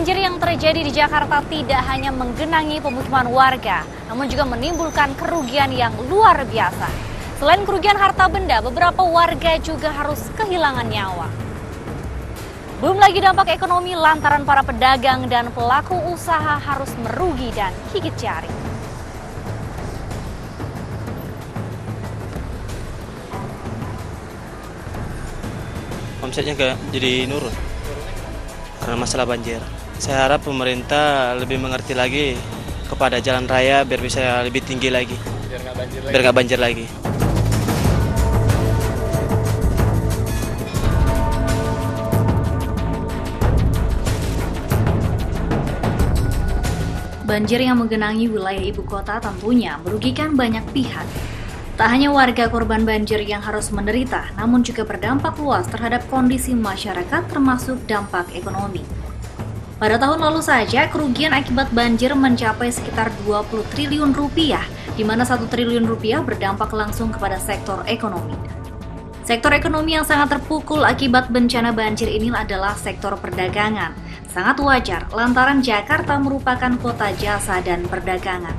Banjir yang terjadi di Jakarta tidak hanya menggenangi pemukiman warga, namun juga menimbulkan kerugian yang luar biasa. Selain kerugian harta benda, beberapa warga juga harus kehilangan nyawa. Belum lagi dampak ekonomi lantaran para pedagang dan pelaku usaha harus merugi dan gigit jari. Omsetnya jadi nurun karena masalah banjir. Saya harap pemerintah lebih mengerti lagi kepada jalan raya biar bisa lebih tinggi lagi, biar nggak banjir lagi. Banjir yang menggenangi wilayah ibu kota tentunya merugikan banyak pihak. Tak hanya warga korban banjir yang harus menderita, namun juga berdampak luas terhadap kondisi masyarakat termasuk dampak ekonomi. Pada tahun lalu saja, kerugian akibat banjir mencapai sekitar 20 triliun rupiah, di mana 1 triliun rupiah berdampak langsung kepada sektor ekonomi. Sektor ekonomi yang sangat terpukul akibat bencana banjir ini adalah sektor perdagangan. Sangat wajar lantaran Jakarta merupakan kota jasa dan perdagangan.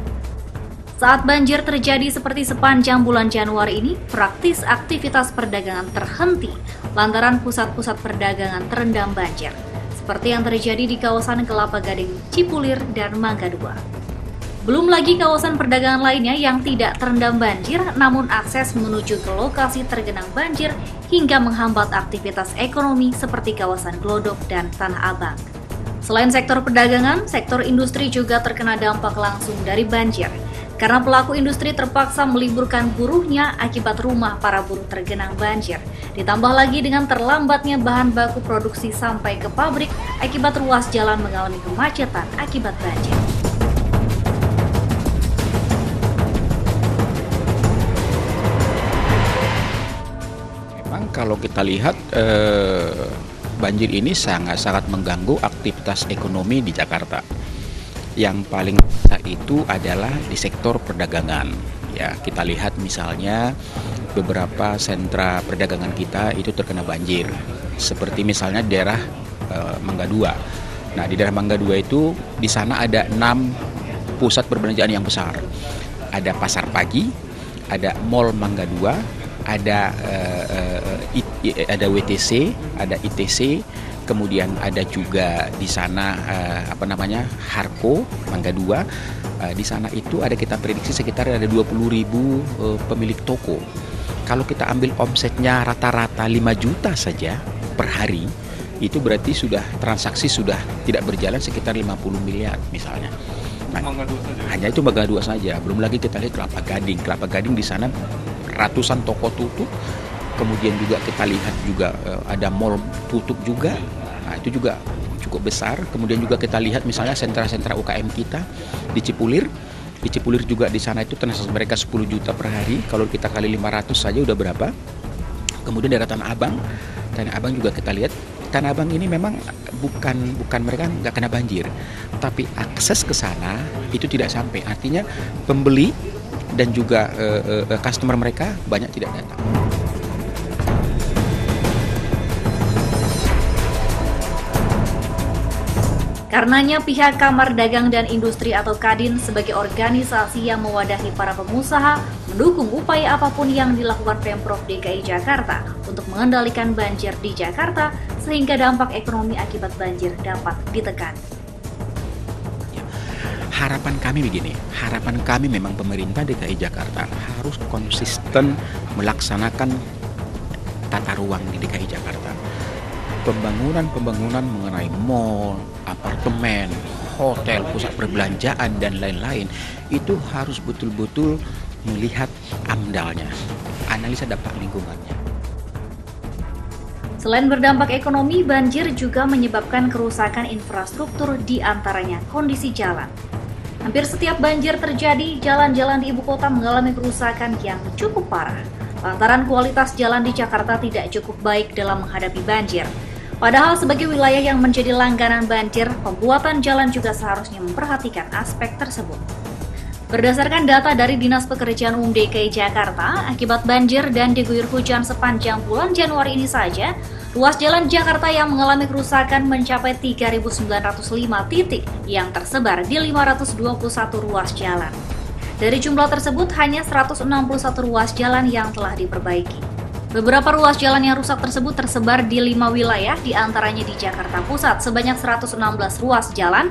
Saat banjir terjadi seperti sepanjang bulan Januari ini, praktis aktivitas perdagangan terhenti lantaran pusat-pusat perdagangan terendam banjir, seperti yang terjadi di kawasan Kelapa Gading, Cipulir, dan Mangga 2. Belum lagi kawasan perdagangan lainnya yang tidak terendam banjir, namun akses menuju ke lokasi tergenang banjir hingga menghambat aktivitas ekonomi seperti kawasan Glodok dan Tanah Abang. Selain sektor perdagangan, sektor industri juga terkena dampak langsung dari banjir, karena pelaku industri terpaksa meliburkan buruhnya akibat rumah para buruh tergenang banjir. Ditambah lagi dengan terlambatnya bahan baku produksi sampai ke pabrik akibat ruas jalan mengalami kemacetan akibat banjir. Memang kalau kita lihat banjir ini sangat-sangat mengganggu aktivitas ekonomi di Jakarta. Yang paling besar itu adalah di sektor perdagangan. Ya, kita lihat misalnya beberapa sentra perdagangan kita itu terkena banjir. Seperti misalnya daerah Mangga 2. Nah, di daerah Mangga 2 itu di sana ada 6 pusat perbelanjaan yang besar. Ada pasar pagi, ada Mall Mangga 2, ada WTC, ada ITC, kemudian ada juga di sana Harko Mangga 2. Di sana itu ada kita prediksi sekitar ada 20.000 pemilik toko. Kalau kita ambil omsetnya rata-rata 5 juta saja per hari, itu berarti sudah transaksi sudah tidak berjalan sekitar 50 miliar misalnya. Nah, hanya itu Mangga 2 saja. Belum lagi kita lihat Kelapa Gading. Kelapa Gading di sana ratusan toko tutup. Kemudian juga kita lihat juga ada mall tutup juga. Nah, itu juga cukup besar. Kemudian juga kita lihat misalnya sentra-sentra UKM kita di Cipulir. Di Cipulir juga di sana itu transaksi mereka 10 juta per hari. Kalau kita kali 500 saja udah berapa? Kemudian daerah Tanah Abang. Tanah Abang juga kita lihat. Tanah Abang ini memang bukan mereka nggak kena banjir, tapi akses ke sana itu tidak sampai. Artinya pembeli dan juga customer mereka banyak tidak datang. Karenanya pihak Kamar Dagang dan Industri atau Kadin sebagai organisasi yang mewadahi para pengusaha mendukung upaya apapun yang dilakukan Pemprov DKI Jakarta untuk mengendalikan banjir di Jakarta sehingga dampak ekonomi akibat banjir dapat ditekan. Harapan kami begini, harapan kami memang pemerintah DKI Jakarta harus konsisten melaksanakan tata ruang di DKI Jakarta. Pembangunan mengenai mall, apartemen, hotel, pusat perbelanjaan, dan lain-lain itu harus betul-betul melihat AMDAL-nya, analisa dampak lingkungannya. Selain berdampak ekonomi, banjir juga menyebabkan kerusakan infrastruktur, di antaranya kondisi jalan. Hampir setiap banjir terjadi, jalan-jalan di ibu kota mengalami kerusakan yang cukup parah, lantaran kualitas jalan di Jakarta tidak cukup baik dalam menghadapi banjir. Padahal sebagai wilayah yang menjadi langganan banjir, pembuatan jalan juga seharusnya memperhatikan aspek tersebut. Berdasarkan data dari Dinas Pekerjaan Umum DKI Jakarta, akibat banjir dan diguyur hujan sepanjang bulan Januari ini saja, Ruas jalan Jakarta yang mengalami kerusakan mencapai 3.905 titik yang tersebar di 521 ruas jalan. Dari jumlah tersebut, hanya 161 ruas jalan yang telah diperbaiki. Beberapa ruas jalan yang rusak tersebut tersebar di 5 wilayah, diantaranya di Jakarta Pusat sebanyak 116 ruas jalan,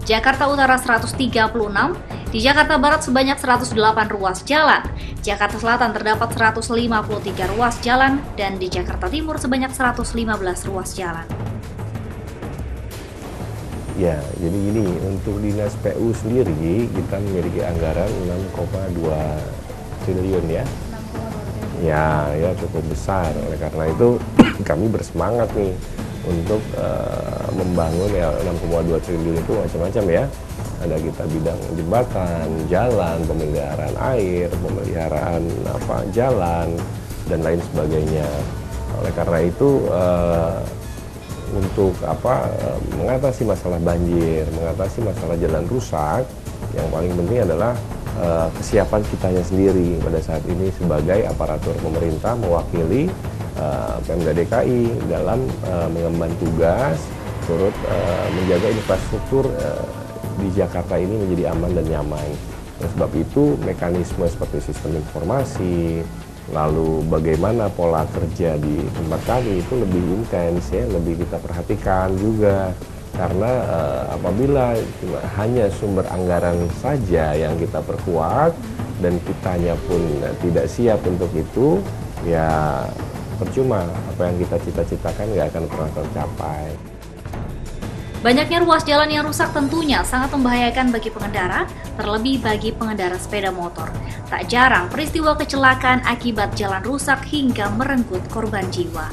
Jakarta Utara 136, di Jakarta Barat sebanyak 108 ruas jalan, Jakarta Selatan terdapat 153 ruas jalan, dan di Jakarta Timur sebanyak 115 ruas jalan. Ya, jadi gini, untuk Dinas PU sendiri kita memiliki anggaran 6,2 triliun ya. Ya cukup besar. Oleh karena itu kami bersemangat nih untuk membangun ya 6,2 triliun itu macam-macam ya. Ada kita bidang jembatan, jalan, pemeliharaan air, pemeliharaan jalan dan lain sebagainya. Oleh karena itu untuk mengatasi masalah banjir, mengatasi masalah jalan rusak, yang paling penting adalah kesiapan kitanya sendiri pada saat ini sebagai aparatur pemerintah mewakili Pemda DKI dalam mengemban tugas turut menjaga infrastruktur di Jakarta ini menjadi aman dan nyaman. Oleh sebab itu mekanisme seperti sistem informasi, lalu bagaimana pola kerja di tempat kami itu lebih intens ya, lebih kita perhatikan juga. Karena apabila hanya sumber anggaran saja yang kita perkuat dan kitanya pun tidak siap untuk itu, ya percuma apa yang kita cita-citakan nggak akan pernah tercapai. Banyaknya ruas jalan yang rusak tentunya sangat membahayakan bagi pengendara, terlebih bagi pengendara sepeda motor. Tak jarang peristiwa kecelakaan akibat jalan rusak hingga merenggut korban jiwa.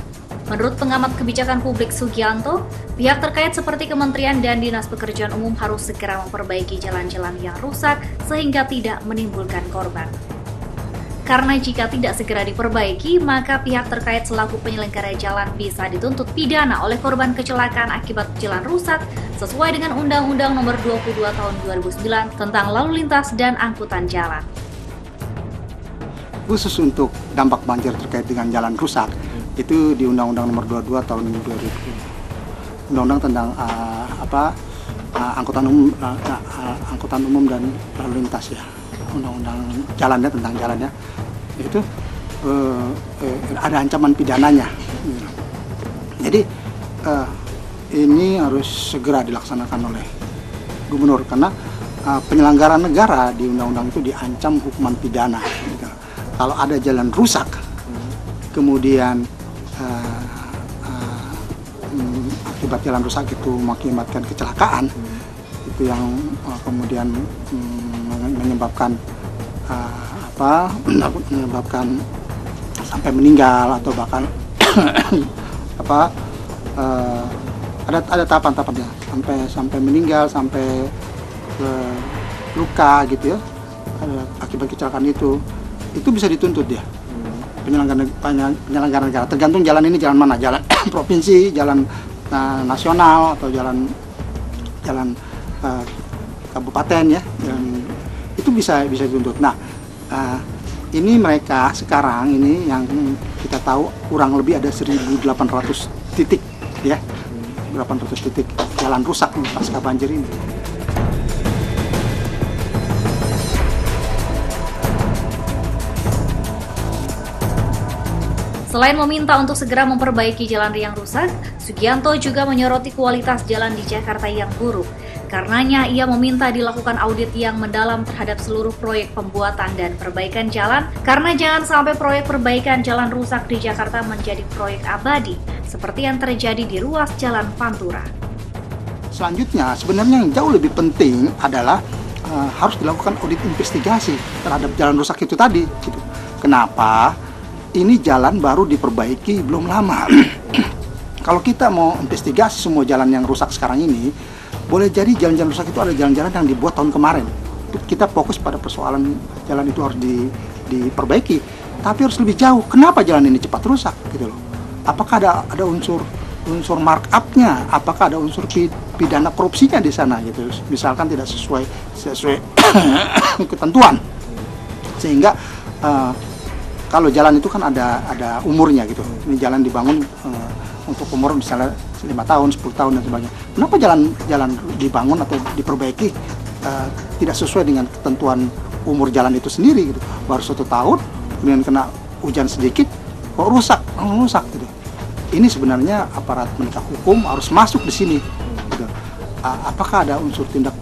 Menurut pengamat kebijakan publik Sugianto, pihak terkait seperti Kementerian dan Dinas Pekerjaan Umum harus segera memperbaiki jalan-jalan yang rusak sehingga tidak menimbulkan korban. Karena jika tidak segera diperbaiki, maka pihak terkait selaku penyelenggara jalan bisa dituntut pidana oleh korban kecelakaan akibat jalan rusak sesuai dengan Undang-Undang Nomor 22 Tahun 2009 tentang Lalu Lintas dan Angkutan Jalan. Khusus untuk dampak banjir terkait dengan jalan rusak, itu di Undang-Undang Nomor 22 Tahun 2000. Undang-Undang tentang angkutan umum dan lalu lintas ya. Undang-undang jalannya tentang jalannya itu ada ancaman pidananya. Jadi ini harus segera dilaksanakan oleh gubernur karena penyelenggara negara di undang-undang itu diancam hukuman pidana. Kalau ada jalan rusak, kemudian akibat jalan rusak itu mengakibatkan kecelakaan, itu yang kemudian menyebabkan menyebabkan sampai meninggal atau bahkan ada tahapan-tahapannya sampai meninggal, sampai luka gitu ya, akibat kecelakaan itu bisa dituntut dia penyelenggara negara, tergantung jalan ini jalan mana, jalan provinsi, jalan nasional atau jalan kabupaten ya, itu bisa dituntut. Nah, ini mereka sekarang ini yang kita tahu kurang lebih ada 1.800 titik ya, 800 titik jalan rusak pasca banjir ini. Selain meminta untuk segera memperbaiki jalan yang rusak, Sugianto juga menyoroti kualitas jalan di Jakarta yang buruk. Karenanya, ia meminta dilakukan audit yang mendalam terhadap seluruh proyek pembuatan dan perbaikan jalan, karena jangan sampai proyek perbaikan jalan rusak di Jakarta menjadi proyek abadi, seperti yang terjadi di ruas Jalan Pantura. Selanjutnya, sebenarnya yang jauh lebih penting adalah harus dilakukan audit investigasi terhadap jalan rusak itu tadi. Gitu. Kenapa? Ini jalan baru diperbaiki belum lama. Kalau kita mau investigasi semua jalan yang rusak sekarang ini, boleh jadi jalan-jalan rusak itu ada jalan-jalan yang dibuat tahun kemarin. Kita fokus pada persoalan jalan itu harus diperbaiki, tapi harus lebih jauh. Kenapa jalan ini cepat rusak gitu loh? Apakah ada unsur markup-nya? Apakah ada unsur pidana korupsinya di sana gitu? Misalkan tidak sesuai ketentuan. Sehingga kalau jalan itu kan ada umurnya gitu. Ini jalan dibangun untuk umur misalnya 5 tahun, 10 tahun dan sebagainya. Kenapa jalan dibangun atau diperbaiki tidak sesuai dengan ketentuan umur jalan itu sendiri gitu. Baru 1 tahun, kemudian kena hujan sedikit, kok rusak gitu. Ini sebenarnya aparat penegak hukum harus masuk di sini. Gitu. Apakah ada unsur tindak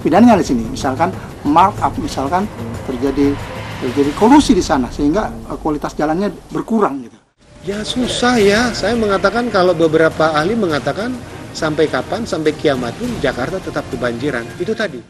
pidananya di sini? Misalkan markup, misalkan terjadi kolusi di sana sehingga kualitas jalannya berkurang gitu. Ya susah ya, saya mengatakan kalau beberapa ahli mengatakan sampai kapan, sampai kiamat pun Jakarta tetap kebanjiran, itu tadi.